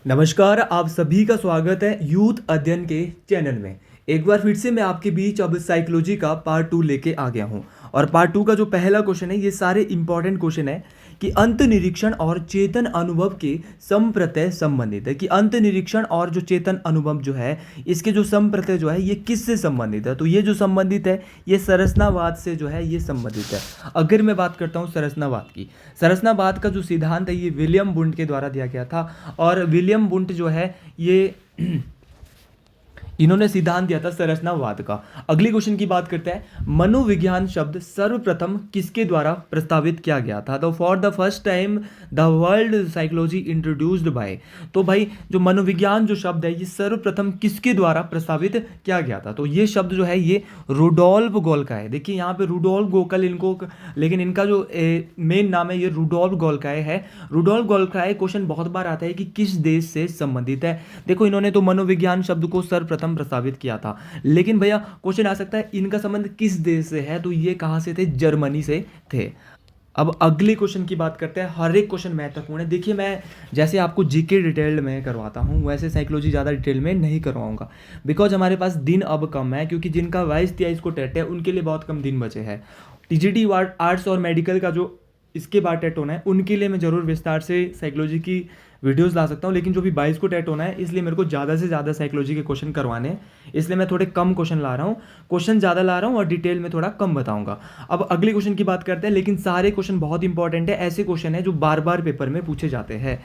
नमस्कार, आप सभी का स्वागत है यूथ अध्ययन के चैनल में। एक बार फिर से मैं आपके बीच अब साइकोलॉजी का पार्ट 2 लेके आ गया हूँ। और पार्ट 2 का जो पहला क्वेश्चन है, ये सारे इंपॉर्टेंट क्वेश्चन है कि अंत निरीक्षण और चेतन अनुभव के संप्रत्यय संबंधित है। कि अंत निरीक्षण और जो चेतन अनुभव जो है, इसके जो संप्रत्यय जो है ये किससे संबंधित है। तो ये जो संबंधित है, ये संरचनावाद से जो है ये संबंधित है। अगर मैं बात करता हूँ संरचनावाद की, संरचनावाद का जो सिद्धांत है ये विलियम वुंट के द्वारा दिया गया था। और विलियम वुंट जो है ये इन्होंने सिद्धांत दिया था संरचनावाद का। अगली क्वेश्चन की बात करते हैं, मनोविज्ञान शब्द सर्वप्रथम किसके द्वारा प्रस्तावित किया गया था। तो for the first time the world psychology introduced by. तो भाई जो मनोविज्ञान जो शब्द है ये सर्वप्रथम किसके द्वारा प्रस्तावित किया गया था। तो ये शब्द जो है ये रुडोल्फ गोल का है। देखिए यहाँ पे रुडोल्फ गोकल इनको, लेकिन इनका जो मेन नाम है ये रुडोल्फ गोल्काय है। रुडोल्फ गोल्काय क्वेश्चन बहुत बार आता है कि किस देश से संबंधित है। देखो इन्होंने तो मनोविज्ञान शब्द को सर्वप्रथम प्रस्तावित किया था, लेकिन भैया क्वेश्चन आ सकता है इनका संबंध किस देश से है। तो ये कहां से थे, जर्मनी से थे। अब अगले क्वेश्चन की बात करते हैं। हर एक क्वेश्चन महत्वपूर्ण है। देखिए मैं जैसे आपको जीके डिटेल्ड में करवाता हूँ, वैसे साइकोलॉजी ज़्यादा डिटेल में नहीं करवाऊंगा, बिकॉज हमारे पास दिन अब कम है, क्योंकि जिनका 22-23 को टेट है उनके लिए बहुत कम दिन बचे हैं। टीजीटी आर्ट्स और मेडिकल का जो इसके बाद टेट होना है उनके लिए मैं ज़रूर विस्तार से साइकोलॉजी की वीडियोस ला सकता हूँ, लेकिन जो भी 22 को टेट होना है इसलिए मेरे को ज़्यादा से ज़्यादा साइकोलॉजी के क्वेश्चन करवाने हैं, इसलिए मैं थोड़े कम क्वेश्चन ला रहा हूँ। क्वेश्चन ज़्यादा ला रहा हूँ और डिटेल में थोड़ा कम बताऊंगा। अब अगले क्वेश्चन की बात करते हैं, लेकिन सारे क्वेश्चन बहुत इंपॉर्टेंट है। ऐसे क्वेश्चन है जो बार बार पेपर में पूछे जाते हैं।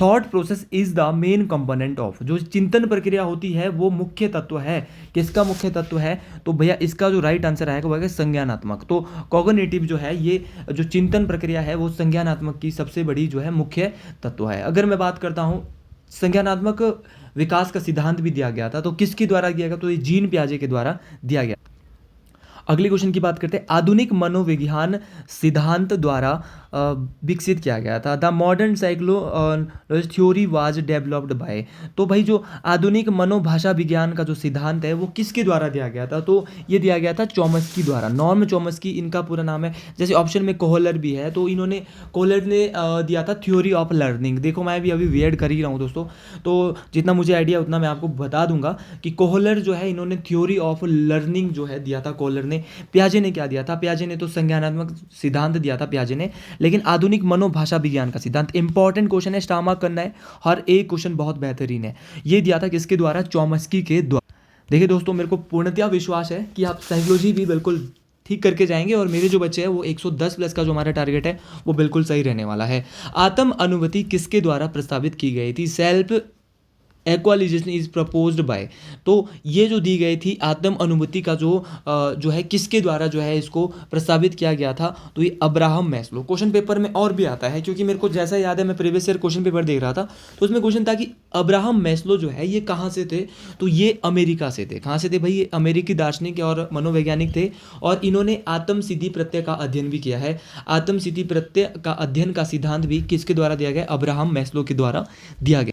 Thought process is the main component of, जो चिंतन प्रक्रिया होती है वो मुख्य तत्व है। किसका मुख्य तत्व है। तो भैया इसका जो राइट आंसर आएगा वो है संज्ञानात्मक। तो कॉग्निटिव जो है, ये जो चिंतन प्रक्रिया है वो संज्ञानात्मक की सबसे बड़ी जो है मुख्य तत्व है। अगर मैं बात करता हूँ संज्ञानात्मक विकास का सिद्धांत भी दिया गया था, तो किसके द्वारा दिया गया। तो ये जीन पियाजे के द्वारा दिया गया। अगले क्वेश्चन की बात करते हैं, आधुनिक मनोविज्ञान सिद्धांत द्वारा विकसित किया गया था। The modern psychology theory was developed by. तो भाई जो आधुनिक मनोभाषा विज्ञान का जो सिद्धांत है वो किसके द्वारा दिया गया था। तो ये दिया गया था चॉम्स्की द्वारा। नॉर्म चॉम्स्की इनका पूरा नाम है। जैसे ऑप्शन में कोहलर भी है, तो इन्होंने कोहलर ने दिया था थ्योरी ऑफ लर्निंग। देखो मैं भी अभी वेड कर ही रहा हूँ दोस्तों, तो जितना मुझे आइडिया उतना मैं आपको बता दूंगा कि कोहलर जो है इन्होंने थ्योरी ऑफ लर्निंग जो है दिया था कोहलर ने। पियाजे ने क्या दिया था, पियाजे ने तो संज्ञानात्मक सिद्धांत दिया था पियाजे ने, लेकिन आधुनिक मनोभाषा विज्ञान का सिद्धांत इंपॉर्टेंट क्वेश्चन है, स्टार मार्क करना है। हर एक क्वेश्चन बहुत बेहतरीन है। ये दिया था किसके द्वारा, चॉम्स्की के द्वारा। देखिए दोस्तों मेरे को पूर्णतया विश्वास है कि आप साइकोलॉजी भी बिल्कुल ठीक करके जाएंगे, और मेरे जो बच्चे हैं वो 110 प्लस का जो हमारा टारगेट है वो बिल्कुल सही रहने वाला है। आत्म अनुभूति किसके द्वारा प्रस्तावित की गई थी, सेल्फ एक्वालिजेशन इज प्रपोज्ड बाय। तो ये जो दी गई थी आत्म अनुभूति का जो है किसके द्वारा जो है इसको प्रस्तावित किया गया था। तो ये अब्राहम मैस्लो। क्वेश्चन पेपर में और भी आता है, क्योंकि मेरे को जैसा याद है मैं प्रीवियस ईयर क्वेश्चन पेपर देख रहा था, तो उसमें क्वेश्चन था कि अब्राहम मैस्लो जो है ये कहाँ से थे। तो ये अमेरिका से थे। कहाँ से थे भाई, ये अमेरिकी दार्शनिक और मनोवैज्ञानिक थे, और इन्होंने आत्मसिद्धि प्रत्यय का अध्ययन भी किया है। आत्मसिद्धि प्रत्यय का अध्ययन का सिद्धांत भी किसके द्वारा दिया गया, अब्राहम मैस्लो के द्वारा दिया गया।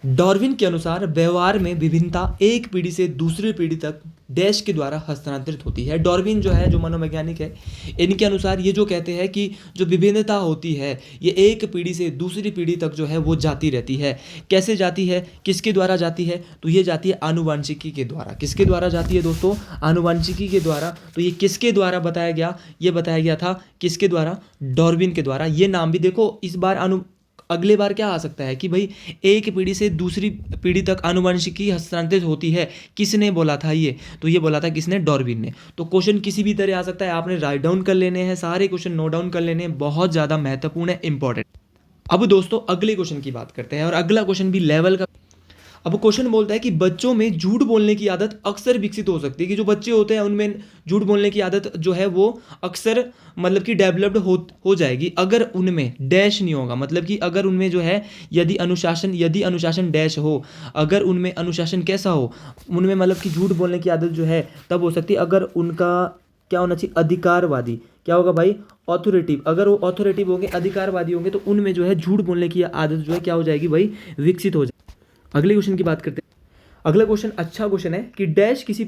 डार्विन के अनुसार व्यवहार में विभिन्नता एक पीढ़ी से दूसरी पीढ़ी तक डैश के द्वारा हस्तांतरित होती है। डार्विन जो है, जो मनोवैज्ञानिक है, इनके अनुसार ये जो कहते हैं कि जो विभिन्नता होती है ये एक पीढ़ी से दूसरी पीढ़ी तक जो है वो जाती रहती है। कैसे जाती है, किसके द्वारा जाती है। तो ये जाती है आनुवंशिकी के द्वारा। किसके द्वारा जाती है दोस्तों, आनुवंशिकी के द्वारा। तो ये किसके द्वारा बताया गया, ये बताया गया था किसके द्वारा, डार्विन के द्वारा। ये नाम भी देखो, इस बार अगले बार क्या आ सकता है कि भाई एक पीढ़ी से दूसरी पीढ़ी तक आनुवंशिकी हस्तांतरित होती है, किसने बोला था ये। तो ये बोला था किसने, डार्विन ने। तो क्वेश्चन किसी भी तरह आ सकता है, आपने राइट डाउन कर लेने हैं, सारे क्वेश्चन नोट डाउन कर लेने हैं, बहुत ज़्यादा महत्वपूर्ण है, इंपॉर्टेंट। अब दोस्तों अगले क्वेश्चन की बात करते हैं, और अगला क्वेश्चन भी लेवल का। अब क्वेश्चन बोलता है कि बच्चों में झूठ बोलने की आदत अक्सर विकसित हो सकती है। कि जो बच्चे होते हैं उनमें झूठ बोलने की आदत जो है वो अक्सर मतलब कि डेवलप्ड हो जाएगी अगर उनमें डैश नहीं होगा। मतलब कि अगर उनमें जो है यदि अनुशासन डैश हो, अगर उनमें अनुशासन कैसा हो, उनमें मतलब कि झूठ बोलने की आदत जो है तब हो सकती है अगर उनका क्या होना चाहिए, अधिकारवादी। क्या होगा भाई, ऑथोरेटिव। अगर वो ऑथोरेटिव होंगे, अधिकारवादी होंगे, तो उनमें जो है झूठ बोलने की आदत जो है क्या हो जाएगी भाई, विकसित हो जाएगी। अगले क्वेश्चन की बात करते हैं। अगला क्वेश्चन अच्छा क्वेश्चन है कि डैश किसी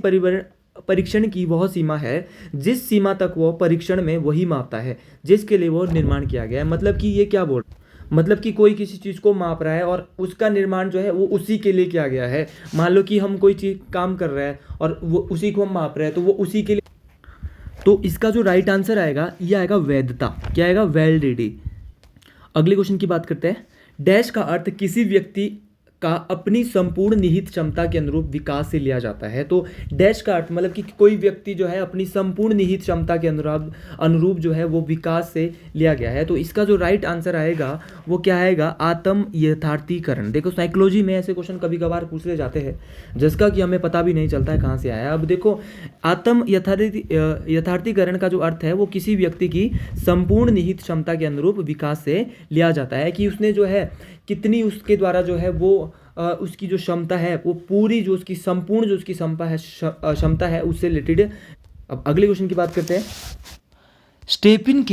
परीक्षण की वह सीमा है जिस सीमा तक वह परीक्षण में वही मापता है जिसके लिए वो निर्माण किया गया है। मतलब कि ये क्या बोल, मतलब कि कोई किसी चीज़ को माप रहा है और उसका निर्माण जो है वो उसी के लिए किया गया है। मान लो कि हम कोई चीज़ काम कर रहे हैं और वो उसी को हम माप रहे हैं, तो वो उसी के लिए। तो इसका जो राइट आंसर आएगा ये आएगा वैधता। क्या आएगा? वैलिडिटी। अगले क्वेश्चन की बात करते हैं। डैश का अर्थ किसी व्यक्ति का अपनी संपूर्ण निहित क्षमता के अनुरूप विकास से लिया जाता है। तो डैश का अर्थ मतलब कि कोई व्यक्ति जो है अपनी संपूर्ण निहित क्षमता के अनुरूप जो है वो विकास से लिया गया है। तो इसका जो राइट आंसर आएगा वो क्या आएगा? आत्म यथार्थीकरण। देखो साइकोलॉजी में ऐसे क्वेश्चन कभी कभार पूछ ले जाते हैं जिसका कि हमें पता भी नहीं चलता है कहाँ से आया। अब देखो आत्म यथार्थीकरण का जो अर्थ है वो किसी व्यक्ति की संपूर्ण निहित क्षमता के अनुरूप विकास से लिया जाता है कि उसने जो है कितनी उसके द्वारा जो है वो उसकी जो क्षमता है वो पूरी जो उसकी संपूर्ण जो उसकी क्षमता है उससे रिलेटेड। अब अगले क्वेश्चन की बात करते हैं। स्टीफन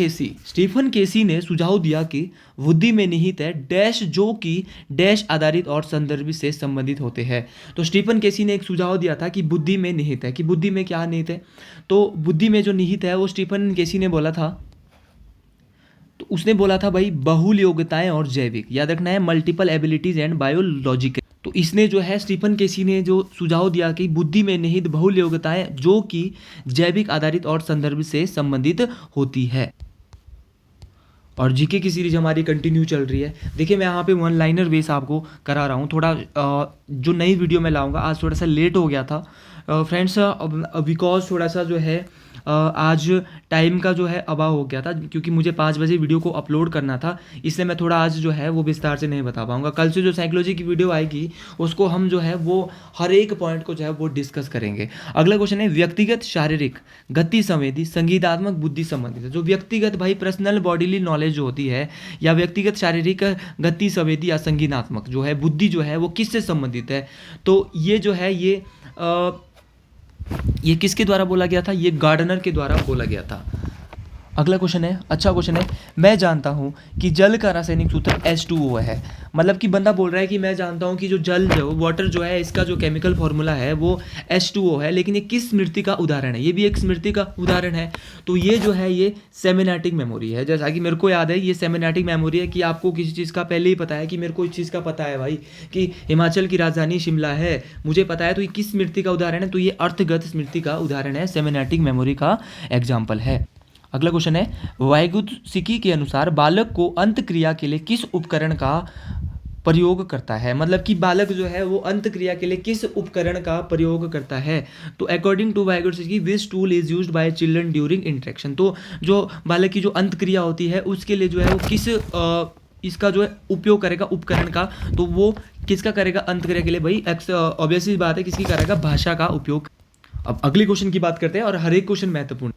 केसी ने सुझाव दिया कि बुद्धि में निहित है डैश जो कि डैश आधारित और संदर्भित से संबंधित होते हैं। तो स्टीफन केसी ने एक सुझाव दिया था कि बुद्धि में निहित है, कि बुद्धि में क्या निहित है। तो बुद्धि में जो निहित है वो स्टीफन केसी ने बोला था, तो उसने बोला था भाई बहुल योग्यताएं और जैविक, याद रखना है मल्टीपल एबिलिटीज एंड बायोलॉजिकल। तो इसने जो है स्टीफन केसी ने जो सुझाव दिया कि बुद्धि में निहित बहुल योग्यताएं जो कि जैविक आधारित और संदर्भ से संबंधित होती है। और जीके की सीरीज हमारी कंटिन्यू चल रही है। देखिए मैं यहाँ पे वन लाइनर बेस आपको करा रहा हूँ। थोड़ा जो नई वीडियो मैं लाऊंगा, आज थोड़ा सा लेट हो गया था फ्रेंड्स, बिकॉज थोड़ा सा जो है आज टाइम का जो है अभाव हो गया था, क्योंकि मुझे 5 बजे वीडियो को अपलोड करना था, इसलिए मैं थोड़ा आज जो है वो विस्तार से नहीं बता पाऊंगा। कल से जो साइकोलॉजी की वीडियो आएगी उसको हम जो है वो हर एक पॉइंट को जो है वो डिस्कस करेंगे। अगला क्वेश्चन है व्यक्तिगत शारीरिक गति संवेदी संगीतात्मक बुद्धि संबंधित है। जो व्यक्तिगत भाई पर्सनल बॉडीली नॉलेज जो होती है या व्यक्तिगत शारीरिक गति संवेदी या संगीतात्मक जो है बुद्धि जो है वो किससे संबंधित है। तो ये जो है ये किसके द्वारा बोला गया था? ये गार्डनर के द्वारा बोला गया था। अगला क्वेश्चन है, अच्छा क्वेश्चन है। मैं जानता हूँ कि जल का रासायनिक सूत्र H2O है। मतलब कि बंदा बोल रहा है कि मैं जानता हूँ कि जो जल जो वाटर जो है इसका जो केमिकल फॉर्मूला है वो H2O है, लेकिन ये किस स्मृति का उदाहरण है? ये भी एक स्मृति का उदाहरण है। तो ये जो है ये सेमिनेटिक मेमोरी है। जैसा कि मेरे को याद है ये सेमिनेटिक मेमोरी है कि आपको किसी चीज़ का पहले ही पता है कि मेरे को इस चीज़ का पता है भाई कि हिमाचल की राजधानी शिमला है, मुझे पता है। तो ये किस स्मृति का उदाहरण है? तो ये अर्थगत स्मृति का उदाहरण है, सेमिनेटिक मेमोरी का एग्जाम्पल है। अगला क्वेश्चन है वाइगुत्स्की के अनुसार बालक को अंत क्रिया के लिए किस उपकरण का प्रयोग करता है? मतलब कि बालक जो है वो अंत क्रिया के लिए किस उपकरण का प्रयोग करता है? तो according to Vygotsky which tool is used by children during interaction. तो जो बालक की जो अंत क्रिया होती है उसके लिए जो है वो किस इसका जो है उपयोग करेगा उपकरण का, तो वो किसका करेगा अंत क्रिया के लिए? भाई ऑब्वियसली बात है किसकी करेगा? भाषा का उपयोग। अब अगले क्वेश्चन की बात करते हैं और हर एक क्वेश्चन महत्वपूर्ण।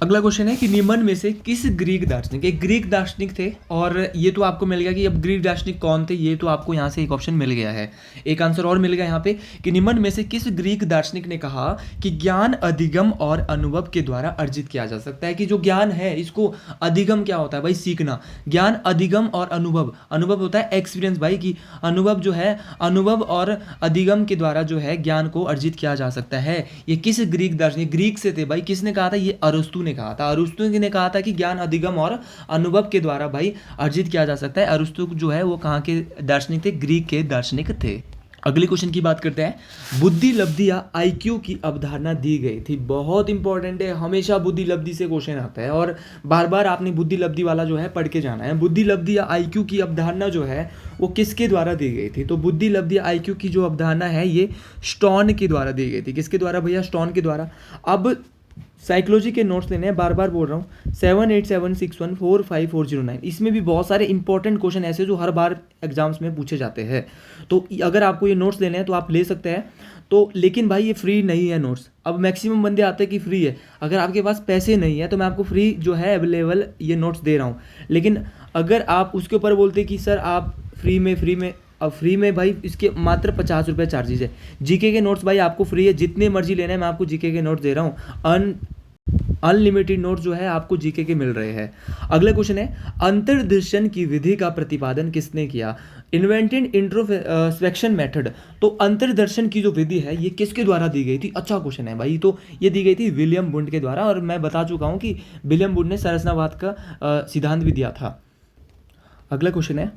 अगला क्वेश्चन है कि निम्न में से किस ग्रीक दार्शनिक, एक ग्रीक दार्शनिक थे और ये तो आपको मिल गया कि अब ग्रीक दार्शनिक कौन थे, ये तो आपको यहाँ से एक ऑप्शन मिल गया है, एक आंसर और मिल गया यहाँ पे कि निम्न में से किस ग्रीक दार्शनिक ने कहा कि ज्ञान अधिगम और अनुभव के द्वारा अर्जित किया जा सकता है। कि जो ज्ञान है इसको अधिगम क्या होता है भाई? सीखना। ज्ञान अधिगम और अनुभव, अनुभव होता है एक्सपीरियंस भाई, की अनुभव जो है अनुभव और अधिगम के द्वारा जो है ज्ञान को अर्जित किया जा सकता है। ये किस ग्रीक दार्शनिक, ग्रीक से थे भाई, किसने कहा था? ये अरस्तु ने कहा था। अरस्तु ने कहा था कि ज्ञान अधिगम और अनुभव के द्वारा भाई अर्जित किया जा सकता है। अरस्तु जो है वो कहाँ के दार्शनिक थे? ग्रीक के दार्शनिक थे। अगले क्वेश्चन की बात करते हैं। बुद्धि लब्धि या आईक्यू की अवधारणा दी गई थी। बहुत इंपॉर्टेंट है, हमेशा बुद्धि लब्धि से क्वेश्चन आता है और बार बार आपने बुद्धि लब्धि वाला जो है पढ़ के जाना है। बुद्धि लब्धि या आईक्यू की अवधारणा जो है वो किसके द्वारा दी गई थी? तो बुद्धि लब्धि या आईक्यू की जो अवधारणा है ये स्टोन के द्वारा दी गई थी। किसके द्वारा भैया? स्टोन के द्वारा। अब साइकोलॉजी के नोट्स लेने हैं, बार बार बोल रहा हूँ 7876145409। इसमें भी बहुत सारे इंपॉर्टेंट क्वेश्चन ऐसे जो हर बार एग्जाम्स में पूछे जाते हैं। तो अगर आपको ये नोट्स लेने हैं तो आप ले सकते हैं। तो लेकिन भाई ये फ्री नहीं है नोट्स। अब मैक्सिमम बंदे आते हैं कि फ्री है। अगर आपके पास पैसे नहीं है तो मैं आपको फ्री जो है अवेलेबल ये नोट्स दे रहा हूँ। लेकिन अगर आप उसके ऊपर बोलते कि सर आप फ्री में अब फ्री में भाई इसके मात्र 50 रुपये चार्जेज है। जीके के नोट्स भाई आपको फ्री है, जितने मर्जी लेना है मैं आपको जीके के नोट्स दे रहा हूँ। अनलिमिटेड नोट्स जो है आपको जीके के मिल रहे हैं। अगला क्वेश्चन है अंतर्दर्शन की विधि का प्रतिपादन किसने किया? Invented introspection method. तो अंतर्दर्शन की जो विधि है ये किसके द्वारा दी गई थी? अच्छा क्वेश्चन है भाई। तो ये दी गई थी विलियम वुंड के द्वारा और मैं बता चुका हूँ कि विलियम वुंड ने संरचनावाद का सिद्धांत भी दिया था। अगला क्वेश्चन है,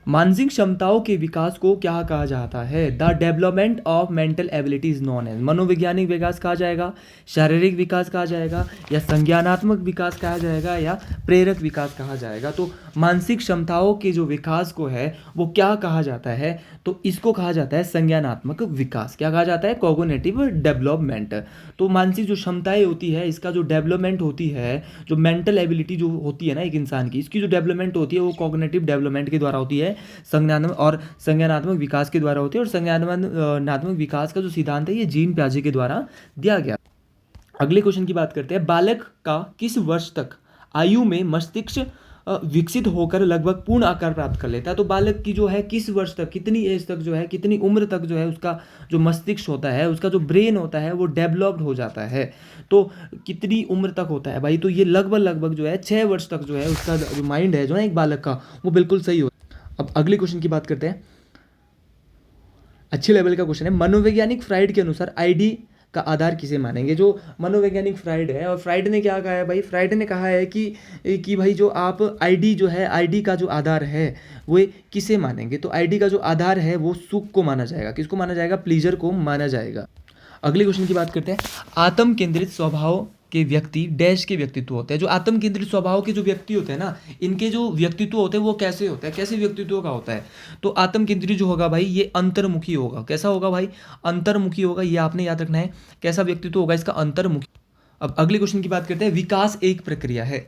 मानसिक क्षमताओं के विकास को क्या कहा जाता है? The development of mental ability is known as. मनोवैज्ञानिक विकास कहा जाएगा, शारीरिक विकास कहा जाएगा, या संज्ञानात्मक विकास कहा जाएगा, या प्रेरक विकास कहा जाएगा? तो मानसिक क्षमताओं के जो विकास को है वो क्या कहा जाता है? तो इसको कहा जाता है संज्ञानात्मक विकास। क्या कहा जाता है? Cognitive development. तो मानसिक जो क्षमताएं होती है, इसका जो डेवलपमेंट होती है, जो मेंटल एबिलिटी जो होती है ना एक इंसान की, इसकी जो डेवलपमेंट होती है वो कॉग्निटिव डेवलपमेंट के द्वारा होती है, संज्ञानात्मक विकास के द्वारा होती है। और संज्ञानात्मक विकास का जो सिद्धांत है ये जीन पियाजे के द्वारा दिया गया। अगले क्वेश्चन की बात करते हैं, बालक का किस वर्ष तक आयु में मस्तिष्क विकसित होकर लगभग पूर्ण आकार प्राप्त कर लेता है? तो बालक की जो है किस वर्ष तक, कितनी एज तक जो है, कितनी उम्र तक जो है उसका जो मस्तिष्क होता है, उसका जो ब्रेन होता है वो डेवलप्ड हो जाता है। तो कितनी उम्र तक होता है भाई? तो ये लगभग जो है 6 वर्ष तक जो है उसका जो माइंड है जो है एक बालक का, वो बिल्कुल सही हो। अब अगले क्वेश्चन की बात करते हैं, अच्छे लेवल का क्वेश्चन है। मनोवैज्ञानिक फ्राइड के अनुसार आईडी का आधार किसे मानेंगे? जो मनोवैज्ञानिक फ्राइड है, और फ्राइड ने क्या कहा है भाई? फ्राइड ने कहा है कि भाई जो आप आईडी जो है, आईडी का जो आधार है वो किसे मानेंगे? तो आईडी का जो आधार है वो सुख को माना जाएगा। किसको माना जाएगा? प्लीजर को माना जाएगा। अगले क्वेश्चन की बात करते हैं, आत्म केंद्रित स्वभाव के व्यक्ति डैश के व्यक्तित्व होते हैं। जो आत्म केंद्रित स्वभाव के जो व्यक्ति होते हैं ना, इनके जो व्यक्तित्व होते हैं वो कैसे होते हैं, कैसे व्यक्तित्व का होता है? तो आत्म केंद्रित जो होगा भाई ये अंतर्मुखी होगा। कैसा होगा भाई? अंतर्मुखी होगा, ये आपने याद रखना है। कैसा व्यक्तित्व होगा इसका? अंतर्मुखी। अब अगले क्वेश्चन की बात करते हैं, विकास एक प्रक्रिया है।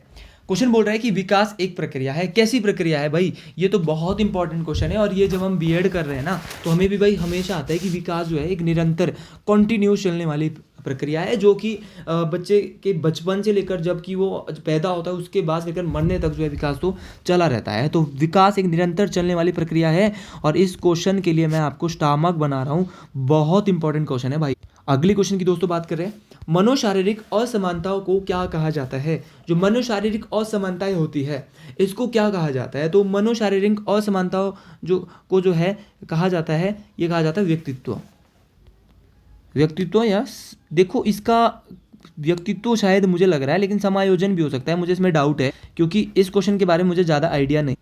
क्वेश्चन बोल रहा है कि विकास एक प्रक्रिया है। कैसी प्रक्रिया है भाई? ये तो बहुत इंपॉर्टेंट क्वेश्चन है, और ये जब हम बीएड कर रहे हैं ना तो हमें भी भाई हमेशा आता है कि विकास जो है एक निरंतर कॉन्टिन्यूस चलने वाली प्रक्रिया है, जो कि बच्चे के बचपन से लेकर जब कि वो पैदा होता है उसके बाद लेकर मरने तक जो है विकास तो चला रहता है। तो विकास एक निरंतर चलने वाली प्रक्रिया है, और इस क्वेश्चन के लिए मैं आपको स्टार मार्क बना रहा हूँ। बहुत इंपॉर्टेंट क्वेश्चन है भाई। अगली क्वेश्चन की दोस्तों बात कर रहे हैं, मनोशारीरिक असमानताओं को क्या कहा जाता है? जो मनोशारीरिक असमानताएं होती है इसको क्या कहा जाता है? तो मनोशारीरिक असमानताओं जो है कहा जाता है, ये कहा जाता है व्यक्तित्व। या देखो इसका व्यक्तित्व शायद मुझे लग रहा है, लेकिन समायोजन भी हो सकता है, मुझे इसमें डाउट है क्योंकि इस क्वेश्चन के बारे में मुझे ज़्यादा आइडिया नहीं।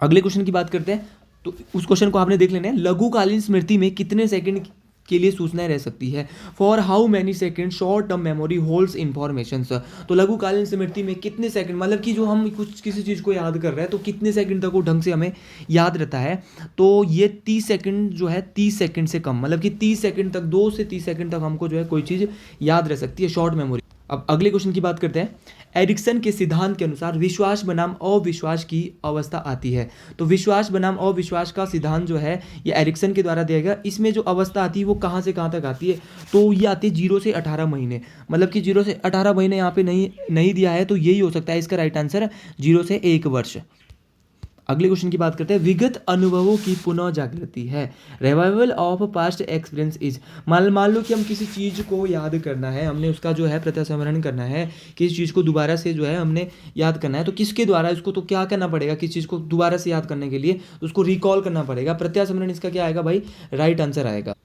अगले क्वेश्चन की बात करते हैं, तो उस क्वेश्चन को आपने देख लेना है। लघुकालीन स्मृति में कितने सेकंड के लिए सूचनाएं रह सकती है? For how many second short term memory holds information. तो लघुकालीन स्मृति में कितने सेकंड, मतलब कि जो हम किसी चीज़ को याद कर रहे हैं तो कितने सेकंड तक वो ढंग से हमें याद रहता है? तो ये 30 सेकंड जो है 30 सेकंड से कम, मतलब कि 30 सेकंड तक, 2 से 30 सेकंड तक हमको जो है कोई चीज़ याद रह सकती है, शॉर्ट मेमोरी। अब अगले क्वेश्चन की बात करते हैं, एरिक्सन के सिद्धांत के अनुसार विश्वास बनाम अविश्वास की अवस्था आती है। तो विश्वास बनाम अविश्वास का सिद्धांत जो है ये एरिक्सन के द्वारा दिया गया। इसमें जो अवस्था आती है वो कहाँ से कहाँ तक आती है? तो ये आती है 0 से 18 महीने, मतलब कि 0 से 18 महीने यहाँ पे नहीं दिया है, तो यही हो सकता है इसका राइट आंसर, 0 से 1 वर्ष। अगले क्वेश्चन की बात करते हैं, विगत अनुभवों की पुनः जागृति है। Revival of past experience is, मान लो कि हम किसी चीज़ को याद करना है, हमने उसका जो है प्रत्यास्मरण करना है, किसी चीज़ को दोबारा से जो है हमने याद करना है, तो किसके द्वारा इसको, तो क्या करना पड़ेगा? किस चीज़ को दोबारा से याद करने के लिए उसको रिकॉल करना पड़ेगा, प्रत्यास्मरण इसका क्या आएगा भाई? राइट आंसर आएगा।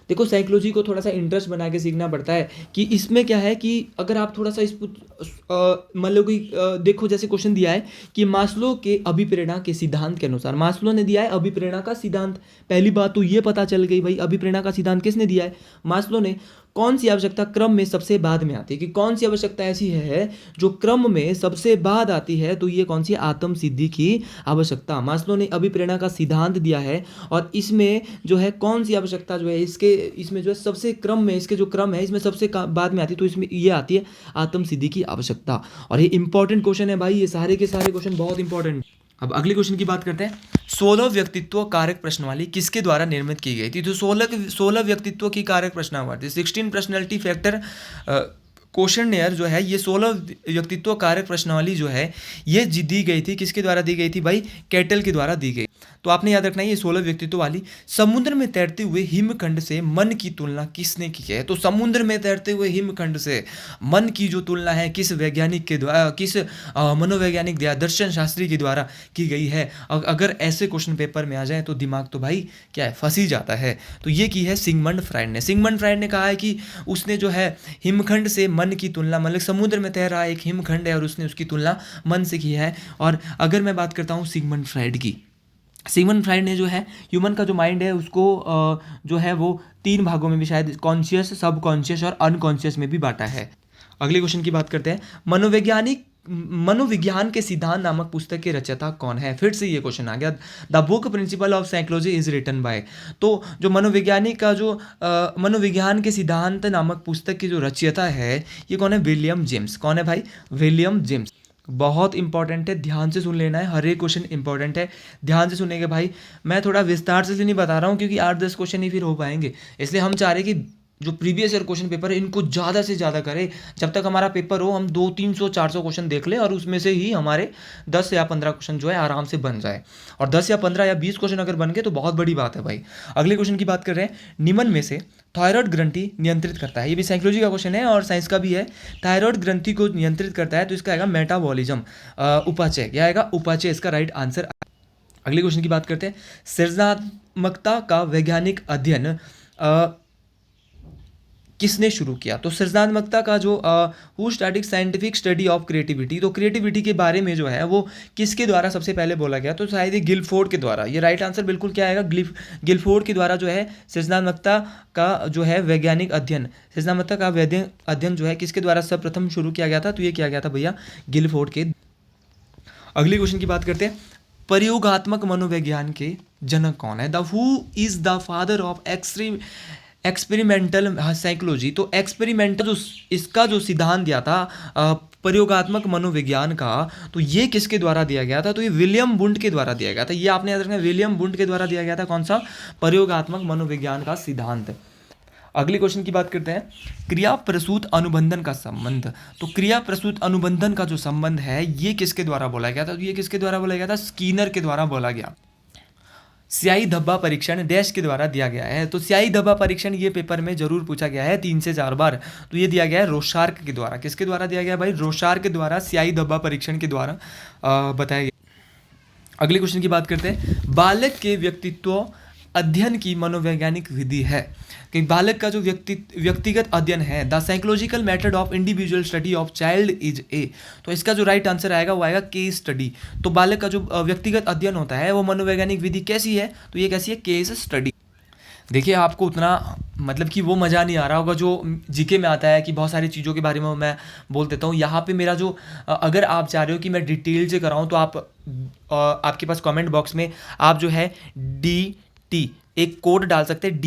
देखो साइकोलॉजी को थोड़ा सा इंटरेस्ट बना के सीखना पड़ता है कि इसमें क्या है कि अगर आप थोड़ा सा इस मतलब कि देखो जैसे क्वेश्चन दिया है कि मास्लो के अभिप्रेरणा के सिद्धांत के अनुसार, मास्लो ने दिया है अभिप्रेरणा का सिद्धांत। पहली बात तो ये पता चल गई भाई, अभिप्रेरणा का सिद्धांत किसने दिया है? मास्लो ने। कौन सी आवश्यकता क्रम में सबसे बाद में आती है, कि कौन सी आवश्यकता ऐसी है जो क्रम में सबसे बाद आती है? तो ये कौन सी? आत्म सिद्धि की आवश्यकता। मास्लो ने अभिप्रेरणा का सिद्धांत दिया है, और इसमें जो है कौन सी आवश्यकता जो है इसमें जो है सबसे क्रम में, इसके जो क्रम है इसमें सबसे बाद में आती है, तो इसमें ये आती है आत्म सिद्धि की आवश्यकता। और ये इंपॉर्टेंट क्वेश्चन है भाई, ये सारे के सारे क्वेश्चन बहुत इंपॉर्टेंट। अब अगले क्वेश्चन की बात करते हैं, 16 व्यक्तित्व कारक प्रश्नावली किसके द्वारा निर्मित की गई थी? तो 16 व्यक्तित्व की कारक प्रश्नावली, 16 पर्सनैलिटी फैक्टर क्वेश्चनएयर जो है, ये 16 व्यक्तित्व कारक प्रश्नावली जो है ये दी गई थी, किसके द्वारा दी गई थी भाई? कैटल के द्वारा दी गई। तो आपने याद रखना है ये 16 व्यक्तित्व वाली। समुद्र में तैरते हुए हिमखंड से मन की तुलना किसने की है? तो समुद्र में तैरते हुए हिमखंड से मन की जो तुलना है किस वैज्ञानिक के द्वारा, किस मनोवैज्ञानिक दर्शन शास्त्री के द्वारा की गई है? अगर ऐसे क्वेश्चन पेपर में आ जाए तो दिमाग तो भाई क्या है, फंस ही जाता है। तो ये की है सिगमंड फ्राइड ने। सिगमंड फ्राइड ने कहा है कि उसने जो है हिमखंड से मन की तुलना, मतलब समुद्र में तैर रहा एक हिमखंड है और उसने उसकी तुलना मन से की है। और अगर मैं बात करता हूँ सिगमंड फ्राइड की, सिगमंड फ्राइड ने जो है ह्यूमन का जो माइंड है उसको जो है वो 3 भागों में भी, शायद कॉन्शियस, सब कॉन्शियस और अनकॉन्शियस में भी बांटा है। अगले क्वेश्चन की बात करते हैं। मनोविज्ञान के सिद्धांत नामक पुस्तक के रचयिता कौन है? फिर से ये क्वेश्चन आ गया। The book principle of psychology is written by. तो जो मनोवैज्ञानिक का जो मनोविज्ञान के सिद्धांत नामक पुस्तक की जो रचयिता है ये कौन है? William James. कौन है भाई? William James. बहुत इंपॉर्टेंट है, ध्यान से सुन लेना है, हर एक क्वेश्चन इंपॉर्टेंट है, ध्यान से सुनेंगे भाई। मैं थोड़ा विस्तार से नहीं बता रहा हूँ क्योंकि 8-10 क्वेश्चन ही फिर हो पाएंगे, इसलिए हम चाह रहे हैं कि जो प्रीवियस ईयर क्वेश्चन पेपर है इनको ज़्यादा से ज़्यादा करें। जब तक हमारा पेपर हो हम 200-300-400 क्वेश्चन देख लें और उसमें से ही हमारे 10 या 15 क्वेश्चन जो है आराम से बन जाए। और 10 या 15 या 20 क्वेश्चन अगर बन गए तो बहुत बड़ी बात है भाई। अगले क्वेश्चन की बात कर रहे हैं। निम्न में से थायराइड ग्रंथि नियंत्रित करता है? ये भी साइकोलॉजी का क्वेश्चन है और साइंस का भी है। थायराइड ग्रंथि को नियंत्रित करता है तो इसका आएगा मेटाबॉलिज्म, उपाचय। क्या आएगा? उपाचय इसका राइट आंसर। अगले क्वेश्चन की बात करते हैं। सृजनात्मकता का वैज्ञानिक अध्ययन किसने शुरू किया? तो सृजनात्मकता का जो who started scientific study of creativity, तो क्रिएटिविटी के बारे में जो है वो किसके द्वारा सबसे पहले बोला गया? तो शायद ये गिलफोर्ड के द्वारा। ये राइट आंसर बिल्कुल क्या आएगा? गिलफोर्ड के द्वारा जो है सृजनात्मकता का जो है वैज्ञानिक अध्ययन, सृजनात्मकता का वैज्ञानिक अध्ययन जो है किसके द्वारा सर्वप्रथम शुरू किया गया था? तो ये किया गया था भैया गिलफोर्ड के। अगले क्वेश्चन की बात करते हैं। प्रयोगात्मक मनोविज्ञान के जनक कौन है? The who is the father of experimental psychology. तो एक्सपेरिमेंटल जो इसका जो सिद्धांत दिया था प्रयोगात्मक मनोविज्ञान का, तो ये किसके द्वारा दिया गया था? तो ये विलियम वुंड के द्वारा दिया गया था। ये आपने याद रखना है, विलियम वुंड के द्वारा दिया गया था। कौन सा? प्रयोगात्मक मनोविज्ञान का सिद्धांत। अगले क्वेश्चन की बात करते हैं। क्रिया प्रसूत अनुबंधन का संबंध। तो क्रिया प्रसूत अनुबंधन का जो संबंध है ये किसके द्वारा बोला गया था? तो ये किसके द्वारा बोला गया था? स्किनर के द्वारा बोला गया। स्याही धब्बा परीक्षण डैश के द्वारा दिया गया है। तो स्याही धब्बा परीक्षण ये पेपर में जरूर पूछा गया है 3 से 4 बार। तो ये दिया गया है रोशार्क के द्वारा। किसके द्वारा दिया गया भाई? रोशार्क के द्वारा स्याही धब्बा परीक्षण के द्वारा बताया गया। अगले क्वेश्चन की बात करते हैं। बालक के व्यक्तित्व अध्ययन की मनोवैज्ञानिक विधि है कि बालक का जो व्यक्तिगत अध्ययन है, the psychological method of individual study of child is a. तो इसका जो राइट आंसर आएगा वो आएगा केस स्टडी। तो बालक का जो व्यक्तिगत अध्ययन होता है वो मनोवैज्ञानिक विधि कैसी है? तो ये कैसी है? Case study. देखिए आपको उतना मतलब कि वो मज़ा नहीं आ रहा होगा जो जीके में आता है कि बहुत सारी चीज़ों के बारे में मैं बोल देता हूँ। यहाँ पे मेरा जो अगर आप चाह रहे हो कि मैं डिटेल से कराऊँ तो आपके पास कमेंट बॉक्स में आप जो है DT एक कोड डाल सकते हैं,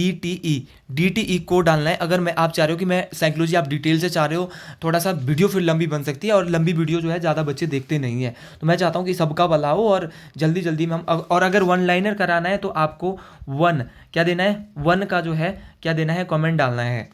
DTE कोड डालना है। अगर मैं आप चाह रहे हो कि मैं साइकोलॉजी आप डिटेल से चाह रहे हो, थोड़ा सा वीडियो फिर लंबी बन सकती है और लंबी वीडियो जो है ज़्यादा बच्चे देखते नहीं है। तो मैं चाहता हूँ कि सबका भला हो और जल्दी जल्दी में हम, और अगर 1 लाइनर कराना है तो आपको 1 क्या देना है? 1 का जो है क्या देना है? कमेंट डालना है।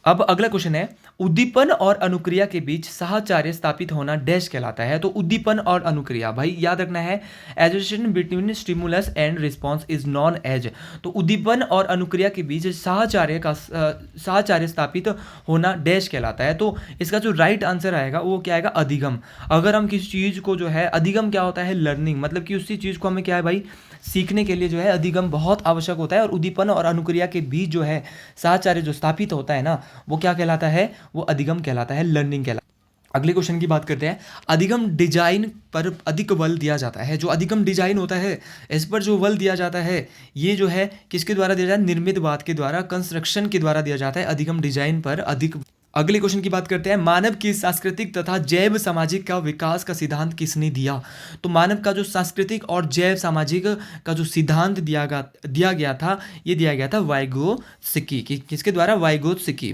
अब अगला क्वेश्चन है। उद्दीपन और अनुक्रिया के बीच साहचर्य स्थापित होना डैश कहलाता है? तो उद्दीपन और अनुक्रिया भाई याद रखना है, association between stimulus and response is known as. तो उद्दीपन और अनुक्रिया के बीच साहचर्य स्थापित होना डैश कहलाता है? तो इसका जो राइट आंसर आएगा वो क्या आएगा? अधिगम। अगर हम किसी चीज़ को जो है, अधिगम क्या होता है? लर्निंग, मतलब कि उसी चीज़ को हमें क्या है भाई सीखने के लिए जो है अधिगम बहुत आवश्यक होता है। और उद्दीपन और अनुक्रिया के बीच जो है साहचर्य जो स्थापित होता है ना, वो क्या कहलाता है? वो अधिगम कहलाता है, लर्निंग कहलाता है। अगले क्वेश्चन की बात करते हैं। अधिगम डिजाइन पर अधिक बल दिया जाता है। जो अधिगम डिजाइन होता है इस पर जो बल दिया जाता है ये जो है किसके द्वारा दिया जाता है? निर्मितवाद के द्वारा, कंस्ट्रक्शन के द्वारा दिया जाता है अधिगम डिजाइन पर अधिक। अगले क्वेश्चन की बात करते हैं। मानव की सांस्कृतिक तथा जैव सामाजिक का विकास का सिद्धांत किसने दिया? तो मानव का जो सांस्कृतिक और जैव सामाजिक का जो सिद्धांत दिया गया था ये दिया गया था वाइगोत्स्की। किसके द्वारा? वाइगोत्स्की।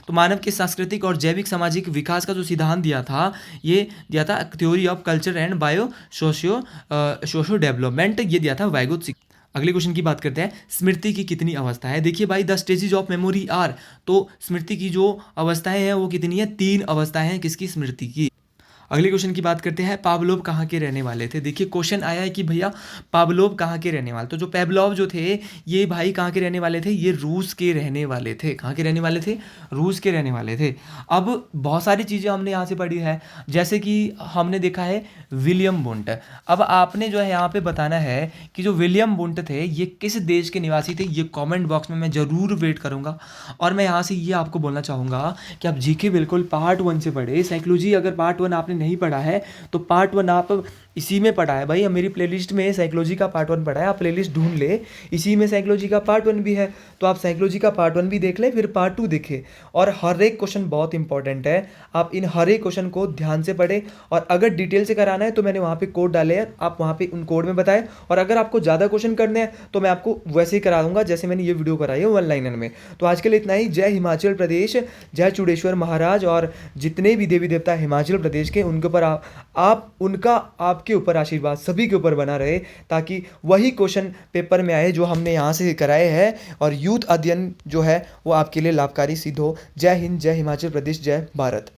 तो मानव के सांस्कृतिक और जैविक सामाजिक विकास का जो सिद्धांत दिया था ये दिया था theory of culture and bio socio development, ये दिया था वाइगोत्स्की। अगले क्वेश्चन की बात करते हैं। स्मृति की कितनी अवस्था है? देखिए भाई 10 स्टेजेज ऑफ मेमोरी आर। तो स्मृति की जो अवस्थाएं हैं वो कितनी है? 3 अवस्थाएं हैं किसकी? स्मृति की। अगले क्वेश्चन की बात करते हैं, पावलोव कहाँ के रहने वाले थे। देखिए क्वेश्चन आया है कि भैया पावलोव कहाँ के रहने वाले, तो जो पेवलोव जो थे ये भाई कहाँ के रहने वाले थे, ये रूस के रहने वाले थे। कहाँ के रहने वाले थे, रूस के रहने वाले थे। अब बहुत सारी चीज़ें हमने यहाँ से पढ़ी है, जैसे कि हमने देखा है विलियम वुंट। अब आपने जो है यहाँ पे बताना है कि जो विलियम वुंट थे ये किस देश के निवासी थे, ये कमेंट बॉक्स में मैं ज़रूर वेट करूँगा। और मैं यहाँ से ये आपको बोलना चाहूँगा कि आप जीके बिल्कुल पार्ट 1 से पढ़े। साइकोलॉजी अगर पार्ट 1 आपने नहीं पढ़ा है तो पार्ट 1 आप इसी में पढ़ा है भाई, मेरी प्लेलिस्ट में साइकोलॉजी का पार्ट 1 पढ़ा है, आप प्लेलिस्ट ढूंढ ले, इसी में साइकोलॉजी का पार्ट 1 भी है। तो आप साइकोलॉजी का पार्ट 1 भी देख लें, फिर पार्ट 2 देखें। और हर एक क्वेश्चन बहुत इंपॉर्टेंट है, आप इन हर एक क्वेश्चन को ध्यान से पढ़ें। और अगर डिटेल से कराना है तो मैंने वहाँ पे कोड डाले हैं, आप वहाँ पे उन कोड में बताएं। और अगर आपको ज़्यादा क्वेश्चन करने हैं तो मैं आपको वैसे ही करा दूंगा जैसे मैंने ये वीडियो कराई है 1 लाइनर में। तो आज के लिए इतना ही। जय हिमाचल प्रदेश, जय चूड़ेश्वर महाराज, और जितने भी देवी देवता हिमाचल प्रदेश के, उनके ऊपर आप उनका आपके ऊपर आशीर्वाद सभी के ऊपर बना रहे, ताकि वही क्वेश्चन पेपर में आए जो हमने यहाँ से कराए हैं, और यूथ अध्ययन जो है वो आपके लिए लाभकारी सिद्ध हो। जय हिंद, जय हिमाचल प्रदेश, जय भारत।